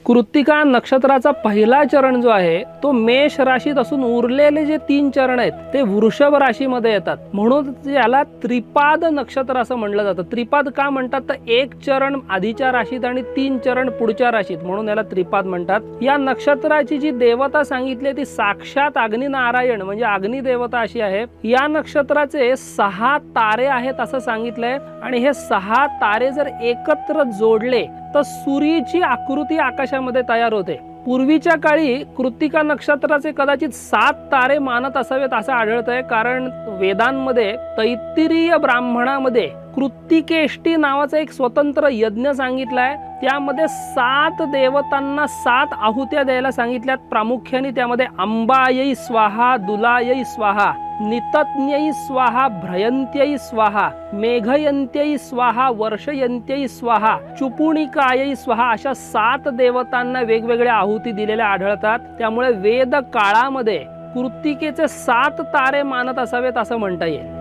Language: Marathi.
कृत्तिका नक्षत्राचा पहिला चरण जो आहे तो मेष राशीत असून उरलेले जे 3 चरण आहेत ते वृषभ राशीमध्ये येतात, म्हणून याला त्रिपाद नक्षत्र असं म्हणलं जातं. त्रिपाद का म्हणतात तर 1 चरण आधीच्या राशीत आणि 3 चरण पुढच्या राशीत, म्हणून याला त्रिपाद म्हणतात. या नक्षत्राची जी देवता सांगितली ती साक्षात अग्निनारायण म्हणजे अग्निदेवता अशी आहे. या नक्षत्राचे 6 तारे आहेत असं सांगितलंय आणि हे 6 तारे जर एकत्र जोडले तर सूर्याची आकृती आकाशामध्ये तयार होते. पूर्वीच्या काळी कृत्तिका नक्षत्राचे कदाचित 7 तारे मानत असावेत असं आढळतंय, कारण वेदांमध्ये तैत्तिरीय ब्राह्मणामध्ये कृत्तिकेष्टी नावाचा एक स्वतंत्र यज्ञ सांगितलाय. त्यामध्ये 7 देवतांना 7 आहुत्या द्यायला सांगितल्यात. प्रामुख्याने त्यामध्ये अंबायै स्वाहा, दुलायै स्वाहा, नितज्ञै स्वाहा, भ्रयन्त्यै स्वाहा, मेघयन्त्यै स्वाहा, वर्षयन्त्यै स्वाहा, चुपुणिकायै स्वाहा अशा 7 देवतांना वेगवेगळ्या आहुती दिलेल्या आढळतात. त्यामुळे वेद काळामध्ये कृत्तिकेचे 7 तारे मानत असावेत असं म्हणता येईल.